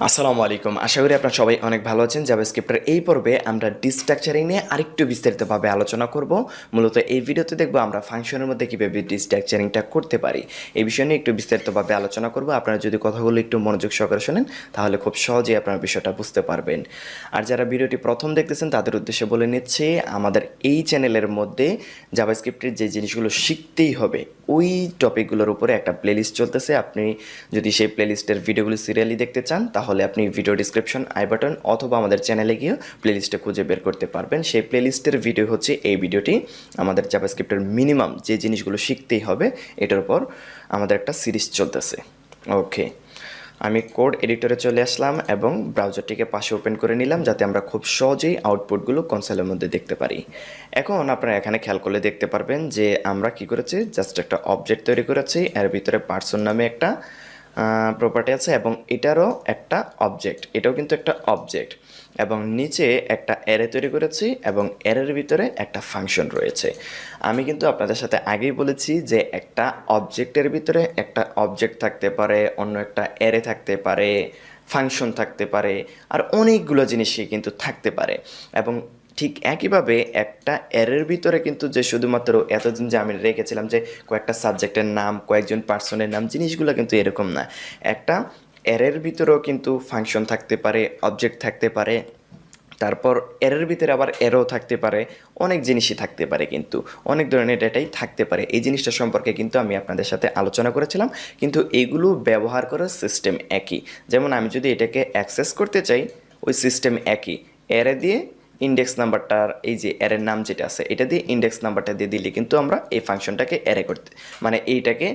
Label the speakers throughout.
Speaker 1: আসসালামু আলাইকুম। আশা করি আপনারা সবাই অনেক ভালো আছেন। জাভাস্ক্রিপ্টের এই পর্বে আমরা ডিস্ট্রাকচারিং নিয়ে আরেকটু বিস্তারিতভাবে আলোচনা করব। মূলত এই ভিডিওতে দেখব আমরা ফাংশনের মধ্যে কীভাবে ডিস্ট্রাকচারিংটা করতে পারি। এই বিষয় নিয়ে একটু বিস্তারিতভাবে আলোচনা করব। আপনারা যদি কথাগুলো একটু মনোযোগ সহকারে শোনেন তাহলে খুব সহজেই আপনারা বিষয়টা বুঝতে পারবেন। আর যারা ভিডিওটি প্রথম দেখতেছেন তাদের উদ্দেশ্যে বলে নিচ্ছি, আমাদের এই চ্যানেলের মধ্যে জাভাস্ক্রিপ্টের যে জিনিসগুলো শিখতেই হবে ওই টপিকগুলোর উপরে একটা প্লেলিস্ট চলতেছে। আপনি যদি সেই প্লেলিস্টের ভিডিওগুলো সিরিয়ালি দেখতে চান তাহলে আপনি ভিডিও ডিসক্রিপশন আই বাটন অথবা আমাদের চ্যানেলে গিয়ে প্লেলিস্টে খুঁজে বের করতে পারবেন। সেই প্লেলিস্টের ভিডিও হচ্ছে এই ভিডিওটি। আমাদের জাভাস্ক্রিপ্টের মিনিমাম যে জিনিসগুলো শিখতেই হবে এটার উপর আমাদের একটা সিরিজ চলতেছে। ওকে, আমি কোড এডিটরে চলে আসলাম এবং ব্রাউজারটিকে পাশে ওপেন করে নিলাম যাতে আমরা খুব সহজেই আউটপুটগুলো কনসোলের মধ্যে দেখতে পারি। এখন আপনারা এখানে খেয়াল করলে দেখতে পারবেন যে আমরা কি করেছি, জাস্ট একটা অবজেক্ট তৈরি করেছি। এর ভিতরে পার্সন নামে একটা প্রপার্টি আছে এবং এটারও একটা অবজেক্ট, এটাও কিন্তু একটা অবজেক্ট, এবং নিচে একটা অ্যারে তৈরি করেছি এবং অ্যারের ভিতরে একটা ফাংশন রয়েছে। আমি কিন্তু আপনাদের সাথে আগেই বলেছি যে একটা অবজেক্টের ভিতরে একটা অবজেক্ট থাকতে পারে, অন্য একটা অ্যারে থাকতে পারে, ফাংশন থাকতে পারে, আর অনেকগুলো জিনিসই কিন্তু থাকতে পারে। এবং ঠিক একইভাবে একটা অ্যারের ভিতরে কিন্তু যে শুধুমাত্র এতদিন যে আমি রেখেছিলাম যে কয়েকটা সাবজেক্টের নাম, কয়েকজন পার্সনের নাম, জিনিসগুলো কিন্তু এরকম না। একটা অ্যারের ভিতরেও কিন্তু ফাংশন থাকতে পারে, অবজেক্ট থাকতে পারে, তারপর এরের ভিতরে আবার এরও থাকতে পারে, অনেক জিনিসই থাকতে পারে, কিন্তু অনেক ধরনের ডেটাই থাকতে পারে। এই জিনিসটা সম্পর্কে কিন্তু আমি আপনাদের সাথে আলোচনা করেছিলাম, কিন্তু এগুলো ব্যবহার করার সিস্টেম একই। যেমন আমি যদি এটাকে অ্যাক্সেস করতে চাই, ওই সিস্টেম একই। এরে দিয়ে ইন্ডেক্স নাম্বারটার, এই যে এরের নাম যেটা আছে এটা দিয়ে ইন্ডেক্স নাম্বারটা দিয়ে দিলে কিন্তু আমরা এই ফাংশনটাকে এরে করতে, মানে এইটাকে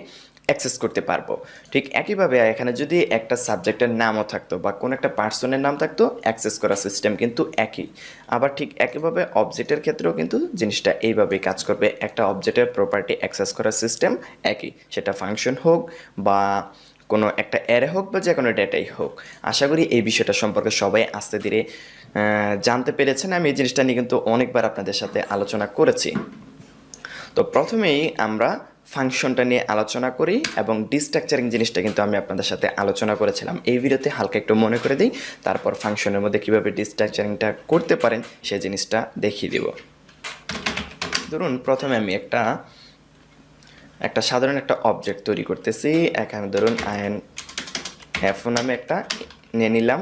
Speaker 1: অ্যাক্সেস করতে পারবো। ঠিক একইভাবে এখানে যদি একটা সাবজেক্টের নামও থাকতো বা কোনো একটা পার্সনের নাম থাকতো, অ্যাক্সেস করার সিস্টেম কিন্তু একই। আবার ঠিক একইভাবে অবজেক্টের ক্ষেত্রেও কিন্তু জিনিসটা এইভাবেই কাজ করবে। একটা অবজেক্টের প্রপার্টি অ্যাক্সেস করার সিস্টেম একই, সেটা ফাংশন হোক বা কোনো একটা অ্যারে হোক বা যে কোনো ডেটাই হোক। আশা করি এই বিষয়টা সম্পর্কে সবাই আস্তে ধীরে জানতে পেরেছেন। আমি এই জিনিসটা নিয়ে কিন্তু অনেকবার আপনাদের সাথে আলোচনা করেছি। তো প্রথমেই আমরা ফাংশনটা নিয়ে আলোচনা করি এবং ডিস্ট্রাকচারিং জিনিসটা কিন্তু আমি আপনাদের সাথে আলোচনা করেছিলাম এই ভিডিওতে, হালকা একটু মনে করে দিই। তারপর ফাংশনের মধ্যে কীভাবে ডিস্ট্রাকচারিংটা করতে পারেন সেই জিনিসটা দেখিয়ে দেব। ধরুন প্রথমে আমি একটা সাধারণ একটা অবজেক্ট তৈরি করতেছি। এখানে ধরুন INF নামে একটা নিয়ে নিলাম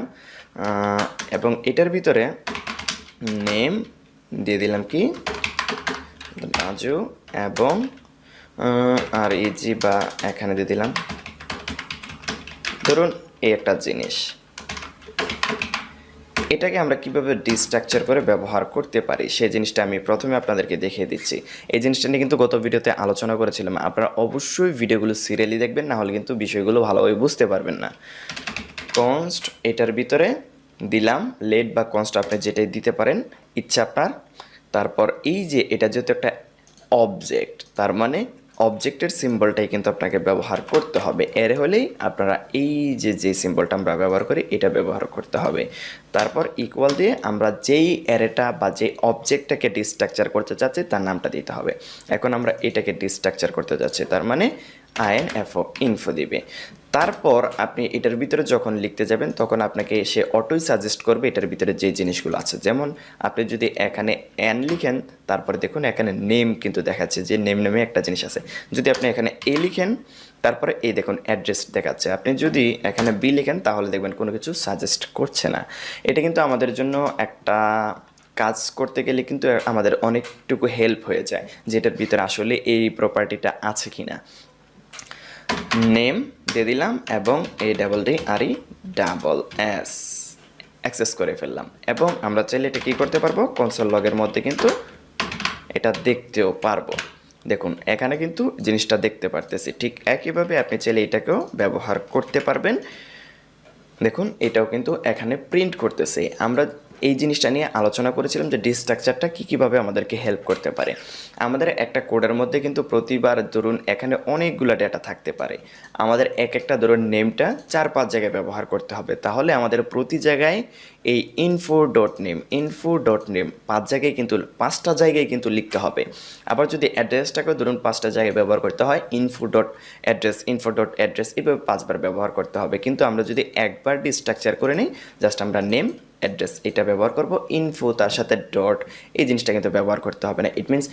Speaker 1: এবং এটার ভিতরে নেম দিয়ে দিলাম কি রাজু, এবং আর ইজি বা এখানে দিয়ে দিলাম ধরুন এই একটা জিনিস। এটাকে আমরা কিভাবে ডিস্ট্রাকচার করে ব্যবহার করতে পারি সেই জিনিসটা আমি প্রথমে আপনাদেরকে দেখিয়ে দিচ্ছি। এই জিনিসটা নিয়ে কিন্তু গত ভিডিওতে আলোচনা করেছিলাম। আপনারা অবশ্যই ভিডিওগুলো সিরিয়ালি দেখবেন, না হলে কিন্তু বিষয়গুলো ভালোভাবে বুঝতে পারবেন না। কনস্ট এটার ভিতরে দিলাম লেট বা কনস্ট, আপনি যেটাই দিতে পারেন ইচ্ছা আপনার। তারপর এই যে এটা যেহেতু একটা অবজেক্ট, তার মানে অবজেক্টের সিম্বলটাই কিন্তু আপনাকে ব্যবহার করতে হবে। এর হলেই আপনারা এই যে সিম্বলটা আমরা ব্যবহার করি এটা ব্যবহার করতে হবে। তারপর ইকুয়াল দিয়ে আমরা যেই অ্যারেটা বা যে অবজেক্টটাকে ডিস্ট্রাকচার করতে চাচ্ছি তার নামটা দিতে হবে। এখন আমরা এটাকে ডিস্ট্রাকচার করতে যাচ্ছি, তার মানে INFO ইনফো দিবে। তারপর আপনি এটার ভিতরে যখন লিখতে যাবেন তখন আপনাকে সে অটোই সাজেস্ট করবে এটার ভিতরে যে জিনিসগুলো আছে। যেমন আপনি যদি এখানে অ্যান লিখেন, তারপরে দেখুন এখানে নেম কিন্তু দেখাচ্ছে যে নেম নামে একটা জিনিস আছে। যদি আপনি এখানে এ লিখেন তারপরে এই দেখুন অ্যাড্রেস দেখাচ্ছে। আপনি যদি এখানে বি লিখেন তাহলে দেখবেন কোনো কিছু সাজেস্ট করছে না। এটা কিন্তু আমাদের জন্য একটা কাজ করতে গেলে কিন্তু আমাদের অনেকটুকু হেল্প হয়ে যায় যে এটার ভিতরে আসলে এই প্রপার্টিটা আছে কি না। নেম দিয়ে দিলাম এবং ADDRESS অ্যাক্সেস করে ফেললাম। এবং আমরা চাইলে এটা কী করতে পারবো, কনসোল লগের মধ্যে কিন্তু এটা দেখতেও পারবো। দেখুন এখানে কিন্তু জিনিসটা দেখতে পারতেছি। ঠিক একইভাবে আপনি চাইলে এটাকেও ব্যবহার করতে পারবেন। দেখুন এটাও কিন্তু এখানে প্রিন্ট করতেছে। আমরা এই জিনিসটা নিয়ে আলোচনা করেছিলাম যে ডিস্ট্রাকচারটা কীভাবে আমাদেরকে হেল্প করতে পারে। আমাদের একটা কোডের মধ্যে কিন্তু প্রতিবার ধরুন এখানে অনেকগুলো ডেটা থাকতে পারে, আমাদের একটা ধরুন নেমটা 4-5 জায়গায় ব্যবহার করতে হবে, তাহলে আমাদের প্রতি জায়গায় এই info.name 5 জায়গায় কিন্তু 5টা জায়গায় কিন্তু লিখতে হবে। আবার যদি অ্যাড্রেসটাকে ধরুন 5টা জায়গায় ব্যবহার করতে হয়, info.address এভাবে 5বার ব্যবহার করতে হবে। কিন্তু আমরা যদি একবার ডিস্ট্রাকচার করে নিই, জাস্ট আমরা নেম অ্যাড্রেস এটা ব্যবহার করব, ইনফো তার সাথে ডট এই জিনিসটা কিন্তু ব্যবহার করতে হবে না। ইট মিনস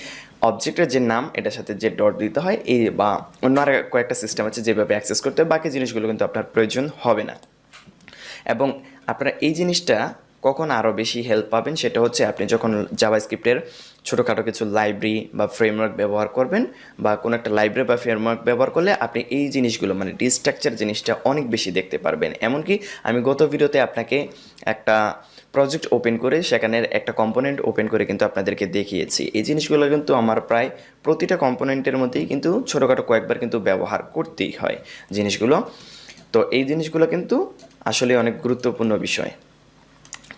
Speaker 1: অবজেক্টের যে নাম এটার সাথে যে ডট দিতে হয় এই বা অন্য আর কয়েকটা সিস্টেম আছে যেভাবে অ্যাক্সেস করতে হয়, বাকি জিনিসগুলো কিন্তু আপনার প্রয়োজন হবে না। এবং আপনারা এই জিনিসটা কখন আরও বেশি হেল্প পাবেন সেটা হচ্ছে আপনি যখন জাভাস্ক্রিপ্টের ছোটোখাটো কিছু লাইব্রেরি বা ফ্রেমওয়ার্ক ব্যবহার করবেন, বা কোনো একটা লাইব্রেরি বা ফ্রেমওয়ার্ক ব্যবহার করলে আপনি এই জিনিসগুলো মানে ডিস্ট্রাকচার জিনিসটা অনেক বেশি দেখতে পারবেন। এমনকি আমি গত ভিডিওতে আপনাকে একটা প্রজেক্ট ওপেন করে সেখানের একটা কম্পোনেন্ট ওপেন করে কিন্তু আপনাদেরকে দেখিয়েছি। এই জিনিসগুলো কিন্তু আমার প্রায় প্রতিটা কম্পোনেন্টের মধ্যেই কিন্তু ছোটোখাটো কয়েকবার কিন্তু ব্যবহার করতেই হয় জিনিসগুলো। তো এই জিনিসগুলো কিন্তু আসলে অনেক গুরুত্বপূর্ণ বিষয়।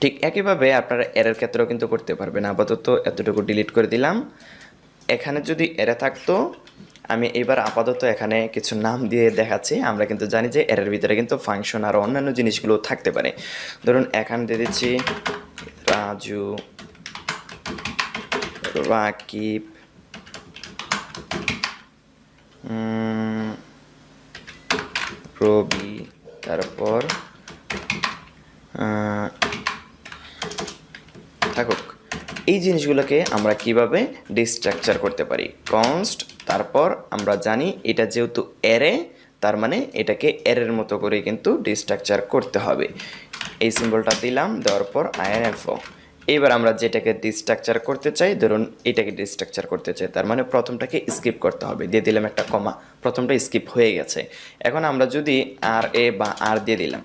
Speaker 1: ঠিক একইভাবে আপনারা এরর ক্ষেত্রেও কিন্তু করতে পারবেন। আপাতত এতটুকু ডিলিট করে দিলাম। এখানে যদি এরর থাকতো, আমি এবার আপাতত এখানে কিছু নাম দিয়ে দেখাচ্ছি। আমরা কিন্তু জানি যে এরর ভিতরে কিন্তু ফাংশন আর অন্যান্য জিনিসগুলো থাকতে পারে। ধরুন এখানে দিয়ে দিচ্ছি রাজু, রাকিব, রবি, তারপর থাকুক। এই জিনিসগুলোকে আমরা কিভাবে ডিস্ট্রাকচার করতে পারি, কনস্ট, তারপর আমরা জানি এটা যেহেতু অ্যারে তার মানে এটাকে অ্যারের মতো করে কিন্তু ডিস্ট্রাকচার করতে হবে। এই সিম্বলটা দিলাম, দেওয়ার পর আইএনএফও। এবার আমরা যেটাকে ডিস্ট্রাকচার করতে চাই, ধরুন এটাকে ডিস্ট্রাকচার করতে চাই, তার মানে প্রথমটাকে স্কিপ করতে হবে, দিয়ে দিলাম একটা কমা, প্রথমটা স্কিপ হয়ে গেছে। এখন আমরা যদি আর এ বা আর দিয়ে দিলাম,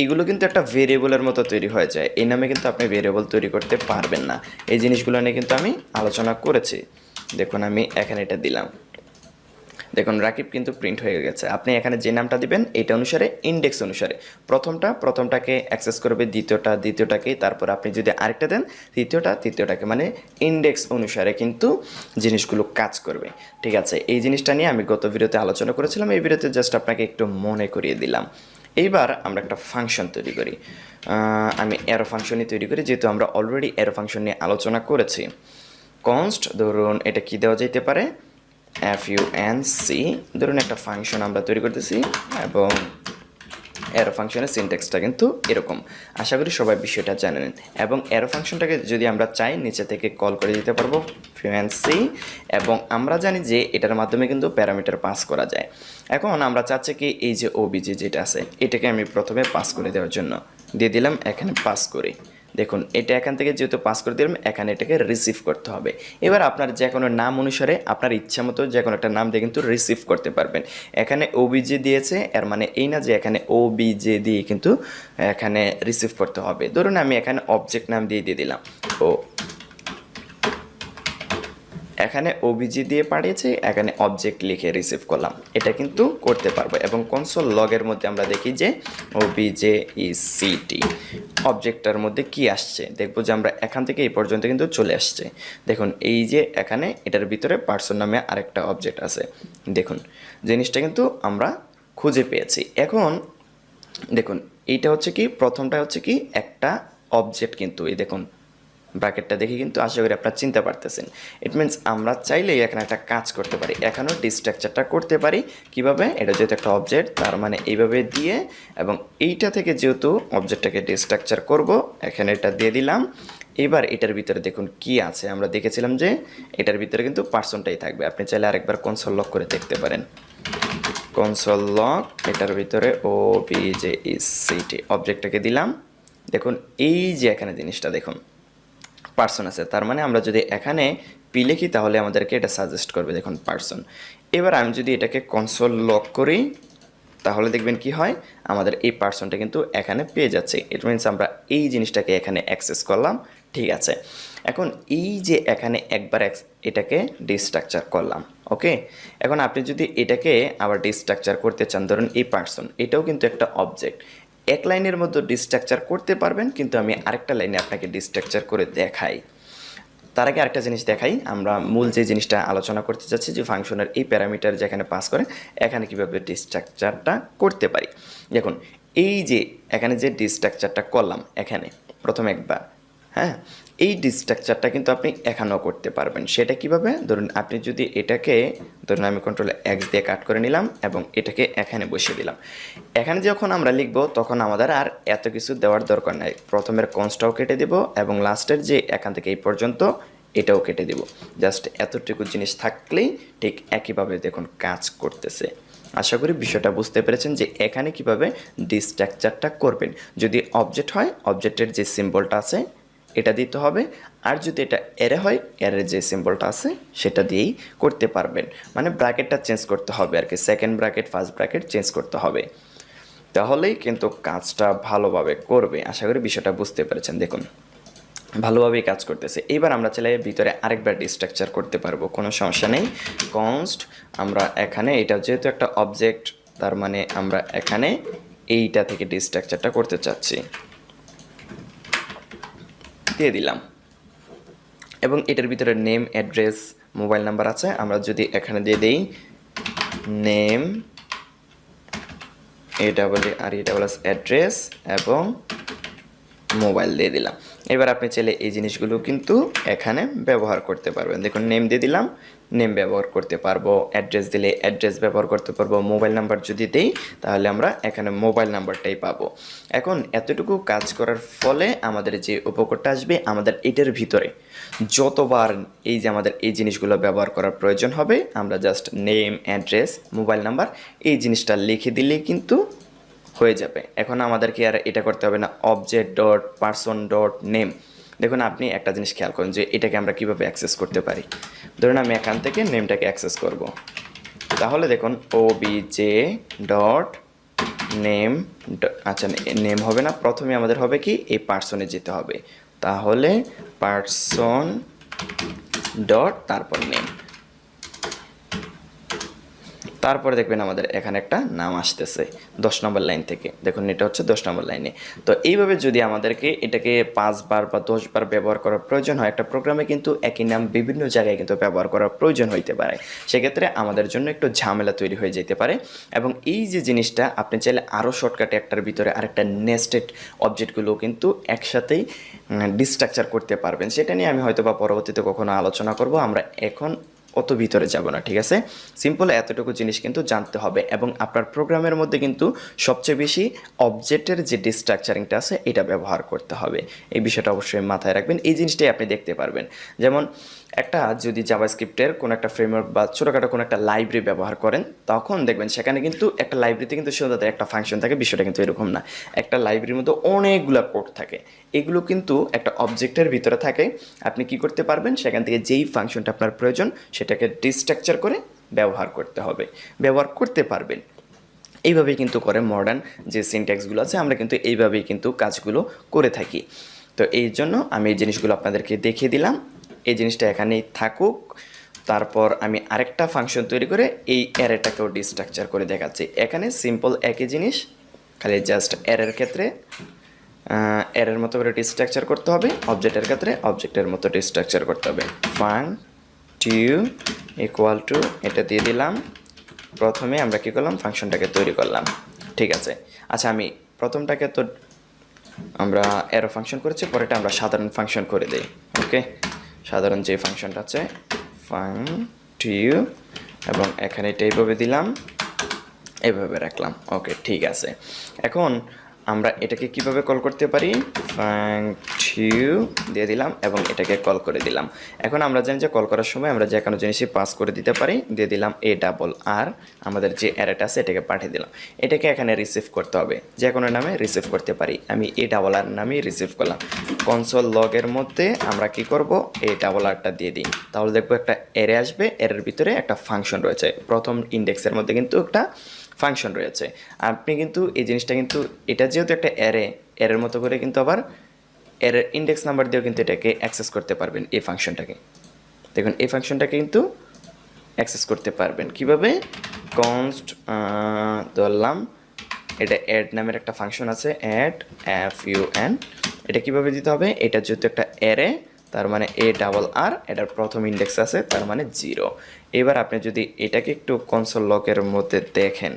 Speaker 1: এগুলো কিন্তু একটা ভেরিয়েবলের মতো তৈরি হয়ে যায়। এই নামে কিন্তু আপনি ভেরিয়েবল তৈরি করতে পারবেন না। এই জিনিসগুলো নিয়ে কিন্তু আমি আলোচনা করেছি। দেখুন আমি এখানে এটা দিলাম, দেখুন রাকিব কিন্তু প্রিন্ট হয়ে গেছে। আপনি এখানে যে নামটা দিবেন এটা অনুসারে ইন্ডেক্স অনুসারে প্রথমটাকে অ্যাক্সেস করবে, দ্বিতীয়টাকে, তারপর আপনি যদি আরেকটা দেন তৃতীয়টাকে, মানে ইন্ডেক্স অনুসারে কিন্তু জিনিসগুলো কাজ করবে। ঠিক আছে, এই জিনিসটা নিয়ে আমি গত ভিডিওতে আলোচনা করেছিলাম, এই ভিডিওতে জাস্ট আপনাকে একটু মনে করিয়ে দিলাম। এইবার আমরা একটা ফাংশন তৈরি করি। আমি অ্যারো ফাংশনই তৈরি করি, যেহেতু আমরা অলরেডি অ্যারো ফাংশন নিয়ে আলোচনা করেছি। কনস্ট, ধরুন এটা কি দেওয়া যেতে পারে, func, ধরুন একটা ফাংশন আমরা তৈরি করতেছি, এবং অ্যারো ফাংশনের সিনট্যাক্সটা কিন্তু এরকম। আশা করি সবাই বিষয়টা জানেন। এবং অ্যারো ফাংশনটাকে যদি আমরা চাই নিচে থেকে কল করে দিতে পারবো func, এবং আমরা জানি যে এটার মাধ্যমে কিন্তু প্যারামিটার পাস করা যায়। এখন আমরা চাচ্ছি কি এই যে obj যেটা আছে এটাকে আমি প্রথমে পাস করে দেওয়ার জন্য দিয়ে দিলাম এখানে পাস করে। দেখুন এটা এখান থেকে যেহেতু পাস করে দিলাম, এখানে এটাকে রিসিভ করতে হবে। এবার আপনার যে কোনো নাম অনুসারে আপনার ইচ্ছা মতো যে কোনো একটা নাম দিয়ে কিন্তু রিসিভ করতে পারবেন। এখানে ওবিজে দিয়েছে, এর মানে এই না যে এখানে ওবিজে দিয়ে কিন্তু এখানে রিসিভ করতে হবে। ধরুন আমি এখানে অবজেক্ট নাম দিয়ে দিলাম, ও এখানে ওবিজি দিয়ে পাঠিয়েছে, এখানে অবজেক্ট লিখে রিসিভ করলাম, এটা কিন্তু করতে পারবো। এবং কনসোল লগের মধ্যে আমরা দেখি যে ওবিজেইসিটি অবজেক্টটার মধ্যে কি আসছে, দেখবো যে আমরা এখান থেকে এই পর্যন্ত কিন্তু চলে আসছে। দেখুন এই যে এখানে এটার ভিতরে পার্সন নামে আরেকটা অবজেক্ট আছে, দেখুন জিনিসটা কিন্তু আমরা খুঁজে পেয়েছি। এখন দেখুন এইটা হচ্ছে কি, প্রথমটা হচ্ছে কি একটা অবজেক্ট, কিন্তু এই দেখুন ব্র্যাকেটটা দেখে কিন্তু আশা করি আপনারা চিনতে পারতেছেন। ইট মিনস আমরা চাইলেই এখানে একটা কাজ করতে পারি, এখানেও ডিস্ট্রাকচারটা করতে পারি। কিভাবে, এটা যেহেতু একটা অবজেক্ট তার মানে এইভাবে দিয়ে, এবং এইটা থেকে যেহেতু অবজেক্টটাকে ডিস্ট্রাকচার করব এখানে এটা দিয়ে দিলাম। এবার এটার ভিতরে দেখুন কি আছে, আমরা দেখেছিলাম যে এটার ভিতরে কিন্তু পার্সনটাই থাকবে। আপনি চাইলে আরেকবার কনসোল লক করে দেখতে পারেন, কনসোল লক, এটার ভিতরে ওবিজেইসিটি অবজেক্টটাকে দিলাম। দেখুন এই যে এখানে জিনিসটা দেখুন পার্সন আছে, তার মানে আমরা যদি এখানে পি লিখি তাহলে আমাদেরকে এটা সাজেস্ট করবে, দেখুন পার্সন। এবার আমি যদি এটাকে কনসোল লক করি তাহলে দেখবেন কি হয়, আমাদের এই পার্সনটা কিন্তু এখানে পেয়ে যাচ্ছে। ইট মিনস আমরা এই জিনিসটাকে এখানে অ্যাক্সেস করলাম। ঠিক আছে, এখন এই যে এখানে একবার এটাকে ডিস্ট্রাকচার করলাম, ওকে। এখন আপনি যদি এটাকে আবার ডিস্ট্রাকচার করতে চান, ধরুন এই পার্সন এটাও কিন্তু একটা অবজেক্ট, এক লাইনের মধ্যে ডিস্ট্রাকচার করতে পারবেন, কিন্তু আমি আরেকটা লাইনে আপনাকে ডিস্ট্রাকচার করে দেখাই। তার আগে আরেকটা জিনিস দেখাই, আমরা মূল যে জিনিসটা আলোচনা করতে চাচ্ছি যে ফাংশনের এই প্যারামিটার যেখানে পাস করে এখানে কীভাবে ডিস্ট্রাকচারটা করতে পারি। দেখুন এই যে এখানে যে ডিস্ট্রাকচারটা করলাম এখানে প্রথম একবার, হ্যাঁ, এই ডিস্ট্রাকচারটা কিন্তু আপনি এখানেও করতে পারবেন। সেটা কিভাবে? ধরুন আপনি যদি এটাকে, ধরুন আমি কন্ট্রোল এক্স দিয়ে কাট করে নিলাম এবং এটাকে এখানে বসিয়ে দিলাম। এখানে যখন আমরা লিখব তখন আমাদের আর এত কিছু দেওয়ার দরকার নাই। প্রথমের কনস্টটাও কেটে দেব এবং লাস্টের যে এখান থেকে এই পর্যন্ত এটাও কেটে দেব। জাস্ট এতটুকু জিনিস থাকলেই ঠিক একইভাবে দেখুন কাজ করতেছে। আশা করি বিষয়টা বুঝতে পেরেছেন যে এখানে কিভাবে ডিস্ট্রাকচারটা করবেন। যদি অবজেক্ট হয় অবজেক্টের যে সিম্বলটা আছে এটা দিতে হবে, আর যদি এটা এরে হয় এরের যে সিম্বলটা আছে সেটা দিয়েই করতে পারবেন। মানে ব্র্যাকেটটা চেঞ্জ করতে হবে আর কি, second bracket first bracket change করতে হবে, তাহলেই কিন্তু কাজটা ভালোভাবে করবে। আশা করি বিষয়টা বুঝতে পেরেছেন। দেখুন ভালোভাবেই কাজ করতেছে। এইবার আমরা চাইলে ভিতরে আরেকবার ডিস্ট্রাকচার করতে পারবো, কোনো সমস্যা নেই। কনস্ট আমরা এখানে, এটা যেহেতু একটা অবজেক্ট তার মানে আমরা এখানে এইটা থেকে ডিস্ট্রাকচারটা করতে চাচ্ছি, দিয়ে দিলাম। এবং এটার ভিতরে নেম, অ্যাড্রেস, মোবাইল নাম্বার আছে। আমরা যদি এখানে দিয়ে দিই নেম ARES অ্যাড্রেস এবং মোবাইল দিয়ে দিলাম। এবার আপনি চাইলে এই জিনিসগুলো কিন্তু এখানে ব্যবহার করতে পারবেন। দেখুন নেম দিয়ে দিলাম, নেম ব্যবহার করতে পারবো, অ্যাড্রেস দিলে অ্যাড্রেস ব্যবহার করতে পারবো, মোবাইল নাম্বার যদি দেই তাহলে আমরা এখানে মোবাইল নাম্বারটাই পাবো। এখন এতটুকু কাজ করার ফলে আমাদের যে উপকারটা আসবে, আমাদের এটার ভিতরে যতবার এই যে আমাদের এই জিনিসগুলো ব্যবহার করার প্রয়োজন হবে আমরা just name, address, mobile number এই জিনিসটা লিখে দিলেই কিন্তু হয়ে যাবে। এখন আমাদেরকে আর এটা করতে হবে না object dot person dot name. দেখুন আপনি একটা জিনিস খেয়াল করুন যে এটাকে আমরা কিভাবে অ্যাক্সেস করতে পারি। ধরুন আমি এখান থেকে নেমটাকে অ্যাক্সেস করব, তাহলে দেখুন ওবিজে ডট নেম, আচ্ছা নেম হবে না, প্রথমে আমাদের হবে কি এই পার্সনে যেতে হবে, তাহলে পার্সন ডট তারপর নেম, তারপরে দেখবেন আমাদের এখানে একটা নাম আসতেছে 10 নম্বর লাইন থেকে। দেখুন এটা হচ্ছে 10 নম্বর লাইনে। তো এইভাবে যদি আমাদেরকে এটাকে 5 বার বা 10 বার ব্যবহার করার প্রয়োজন হয়, একটা প্রোগ্রামে কিন্তু একই নাম বিভিন্ন জায়গায় কিন্তু ব্যবহার করার প্রয়োজন হইতে পারে, সেক্ষেত্রে আমাদের জন্য একটু ঝামেলা তৈরি হয়ে যেতে পারে। এবং এই যে জিনিসটা আপনি চাইলে আরও শর্টকাটে একটার ভিতরে আরেকটা নেস্টেড অবজেক্টগুলো কিন্তু একসাথেই ডিস্ট্রাকচার করতে পারবেন। সেটা নিয়ে আমি হয়তো বা পরবর্তীতে কখনো আলোচনা করব, আমরা এখন অত ভিতরে যাব না, ঠিক আছে। সিম্পল এতটুকু জিনিস কিন্তু জানতে হবে এবং আপনার প্রোগ্রামের মধ্যে কিন্তু সবচেয়ে বেশি অবজেক্টের যে ডিস্ট্রাকচারিংটা আছে এটা ব্যবহার করতে হবে। এই বিষয়টা অবশ্যই মাথায় রাখবেন। এই জিনিসটাই আপনি দেখতে পারবেন, যেমন একটা যদি জাভাস্ক্রিপ্টের কোনো একটা ফ্রেমওয়ার্ক বা ছোটোখাটো কোনো একটা লাইব্রেরি ব্যবহার করেন, তখন দেখবেন সেখানে কিন্তু একটা লাইব্রেরিতে কিন্তু শুধু একটা ফাংশন থাকে। বিষয়টা কিন্তু এরকম না, একটা লাইব্রেরির মধ্যে অনেকগুলো কোড থাকে, এগুলো কিন্তু একটা অবজেক্টের ভিতরে থাকে। আপনি কি করতে পারবেন, সেখান থেকে যেই ফাংশনটা আপনার প্রয়োজন সেটাকে ডিস্ট্রাকচার করে ব্যবহার করতে হবে, ব্যবহার করতে পারবেন। এইভাবেই কিন্তু করে মডার্ন যে সিনট্যাক্সগুলো আছে, আমরা কিন্তু এইভাবেই কিন্তু কাজগুলো করে থাকি। তো এই জন্য আমি এই জিনিসগুলো আপনাদেরকে দেখিয়ে দিলাম, এই জিনিসটা এখানেই থাকুক। তারপর আমি আরেকটা ফাংশন তৈরি করে এই অ্যারেটাকেও ডিস্ট্রাকচার করে দেখাচ্ছি। এখানে সিম্পল একই জিনিস, খালি জাস্ট অ্যারের ক্ষেত্রে অ্যারের মতো করে ডিস্ট্রাকচার করতে হবে, অবজেক্টের ক্ষেত্রে অবজেক্টের মতো ডিস্ট্রাকচার করতে হবে। ফাং টিউ ইকুয়াল টু এটা দিয়ে দিলাম। প্রথমে আমরা কী করলাম, ফাংশনটাকে তৈরি করলাম, ঠিক আছে। আচ্ছা আমি প্রথমটাকে তো আমরা অ্যারো ফাংশন করেছি, পরেটা আমরা সাধারণ ফাংশন করে দিই। ওকে, সাধারণ যে ফাংশনটা আছে ফাং টিউ এবং এখানে এটা এইভাবে দিলাম, এইভাবে রাখলাম। ওকে ঠিক আছে। এখন আমরা এটাকে কিভাবে কল করতে পারি, ফাংটিউ দিয়ে দিলাম এবং এটাকে কল করে দিলাম। এখন আমরা জানি যে কল করার সময় আমরা যে কোনো জিনিসই পাস করে দিতে পারি, দিয়ে দিলাম ARR, আমাদের যে অ্যারেটা আছে এটাকে পাঠিয়ে দিলাম। এটাকে এখানে রিসিভ করতে হবে, যে কোনো নামে রিসিভ করতে পারি। আমি ARR নামেই রিসিভ করলাম। কনসোল লগের মধ্যে আমরা কি করব, ARRটা দিয়ে দিই, তাহলে দেখবো একটা অ্যারে আসবে, অ্যারের ভিতরে একটা ফাংশন রয়েছে। প্রথম ইন্ডেক্সের মধ্যে কিন্তু একটা ফাংশন রয়েছে। আপনি কিন্তু এই জিনিসটা কিন্তু এটা যেহেতু একটা অ্যারের মতো করে কিন্তু আবার অ্যারের ইন্ডেক্স নাম্বার দিয়েও কিন্তু এটাকে অ্যাক্সেস করতে পারবেন। এই ফাংশনটাকে দেখুন, এই ফাংশনটাকে কিন্তু অ্যাক্সেস করতে পারবেন কিভাবে, কনস্ট ধরলাম এটা অ্যাড নামের একটা ফাংশন আছে, অ্যাড FUN। এটা কিভাবে দিতে হবে, এটা যেহেতু একটা অ্যারে, তার মানে ARR, এটার প্রথম ইন্ডেক্স আছে, তার মানে 0। এবার আপনি যদি এটাকে একটু কনসোল লগের মধ্যে দেখেন,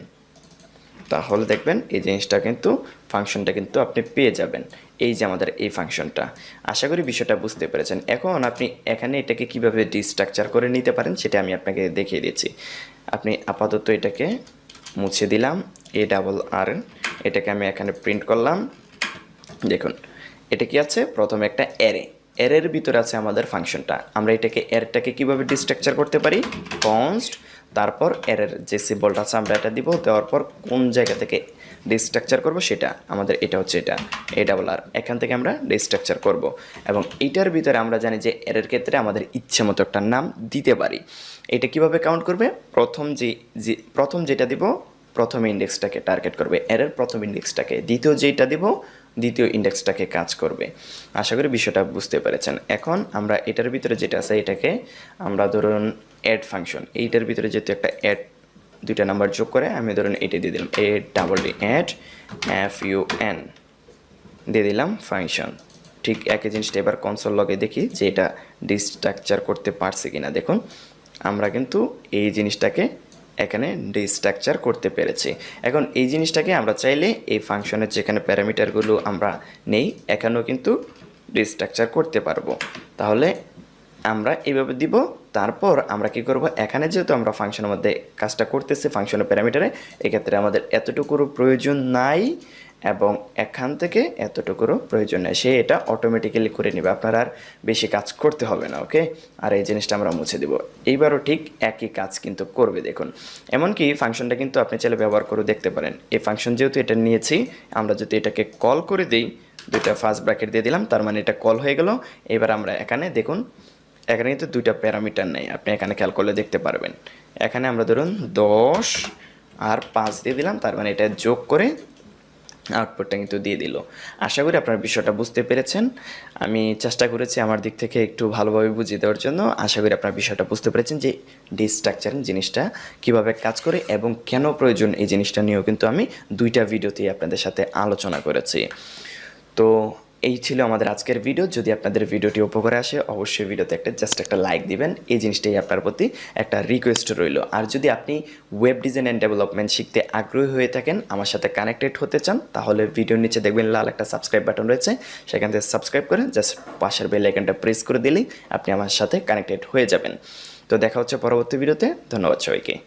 Speaker 1: তাহলে দেখবেন এই জিনিসটা কিন্তু ফাংশনটা কিন্তু আপনি পেয়ে যাবেন। এই যে আমাদের এই ফাংশনটা, আশা করি বিষয়টা বুঝতে পেরেছেন। এখন আপনি এখানে এটাকে কিভাবে ডিস্ট্রাকচার করে নিতে পারেন সেটা আমি আপনাকে দেখিয়ে দিচ্ছি। আপনি আপাতত এটাকে মুছে দিলাম, ARR, এটাকে আমি এখানে প্রিন্ট করলাম। দেখুন এটা কি আছে, প্রথমে একটা অ্যারে, অ্যারের ভিতরে আছে আমাদের ফাংশনটা। আমরা এটাকে অ্যারেটাকে কিভাবে ডিস্ট্রাকচার করতে পারি, কনস্ট, তারপর অ্যারের যে সিম্বলটা আছে আমরা এটা দিব, দেওয়ার পর কোন জায়গা থেকে ডিস্ট্রাকচার করব সেটা আমাদের, এটা হচ্ছে এটা ARR, এখান থেকে আমরা ডিস্ট্রাকচার করব। এবং এইটার ভিতরে আমরা জানি যে অ্যারের ক্ষেত্রে আমাদের ইচ্ছে মতো একটা নাম দিতে পারি। এটা কিভাবে কাউন্ট করবে, প্রথম যেটা দিব প্রথম ইন্ডেক্সটাকে টার্গেট করবে, অ্যারের প্রথম ইন্ডেক্সটাকে, দ্বিতীয় যেটা দিব দ্বিতীয় ইন্ডেক্সটাকে কাজ করবে। আশা করি বিষয়টা বুঝতে পেরেছেন। এখন আমরা এটার ভিতরে যেটা আছে এটাকে আমরা ধরুন অ্যাড ফাংশন, এইটার ভিতরে যেহেতু একটা অ্যাড দুইটা নাম্বার যোগ করে, আমি ধরুন এটা দিয়ে দিলাম অ্যাড FUN দিয়ে দিলাম ফাংশন। ঠিক একই জিনিসটা এবার কনসোল লগে দেখি যে এটা ডিস্ট্রাকচার করতে পারছে কিনা। দেখুন আমরা কিন্তু এই জিনিসটাকে এখানে ডিস্ট্রাকচার করতে পেরেছি। এখন এই জিনিসটাকে আমরা চাইলে এই ফাংশনের যেখানে প্যারামিটারগুলো আমরা নেই এখানেও কিন্তু ডিস্ট্রাকচার করতে পারবো। তাহলে আমরা এইভাবে দিব। তারপর আমরা কি করব, এখানে যেহেতু আমরা ফাংশনের মধ্যে কাজটা করতেছি ফাংশনের প্যারামিটারে, এক্ষেত্রে আমাদের এতটুকুরও প্রয়োজন নাই এবং এখান থেকে এতটুকুরও প্রয়োজন নেই, সে এটা অটোমেটিক্যালি করে নেবে, আপনার আর বেশি কাজ করতে হবে না। ওকে, আর এই জিনিসটা আমরা মুছে দেব। এইবারও ঠিক একই কাজ কিন্তু করবে। দেখুন এমনকি ফাংশনটা কিন্তু আপনি চাইলে ব্যবহার করে দেখতে পারেন। এই ফাংশন যেহেতু এটা নিয়েছি, আমরা যদি এটাকে কল করে দিই, দুইটা ফার্স্ট ব্র্যাকেট দিয়ে দিলাম, তার মানে এটা কল হয়ে গেল। এবার আমরা এখানে দেখুন এখানে কিন্তু দুইটা প্যারামিটার নেই, আপনি এখানে খেয়াল করলে দেখতে পারবেন। এখানে আমরা ধরুন 10 আর 5 দিয়ে দিলাম, তার মানে এটা যোগ করে আউটপুটটা কিন্তু দিয়ে দিল। আশা করি আপনার বিষয়টা বুঝতে পেরেছেন। আমি চেষ্টা করেছি আমার দিক থেকে একটু ভালোভাবে বুঝিয়ে দেওয়ার জন্য। আশা করি আপনার বিষয়টা বুঝতে পেরেছেন যে ডিস্ট্রাকচারিং জিনিসটা কিভাবে কাজ করে এবং কেন প্রয়োজন, এই জিনিসটা নিয়েও কিন্তু আমি দুইটা ভিডিওতেই আপনাদের সাথে আলোচনা করেছি। তো এই ছিল আমাদের আজকের ভিডিও। যদি আপনাদের ভিডিওটি উপকারে আসে অবশ্যই ভিডিওতে জাস্ট একটা লাইক দিবেন, এই জিনিসটাই আপনার প্রতি একটা রিকোয়েস্ট রইল। আর যদি আপনি ওয়েব ডিজাইন অ্যান্ড ডেভেলপমেন্ট শিখতে আগ্রহী হয়ে থাকেন, আমার সাথে কানেক্টেড হতে চান, তাহলে ভিডিওর নিচে দেখবেন লাল একটা সাবস্ক্রাইব বাটন রয়েছে, সেখান থেকে সাবস্ক্রাইব করে জাস্ট পাশের বেল আইকনটা প্রেস করে দিলেই আপনি আমার সাথে কানেক্টেড হয়ে যাবেন। তো দেখা হচ্ছে পরবর্তী ভিডিওতে। ধন্যবাদ সবাইকে।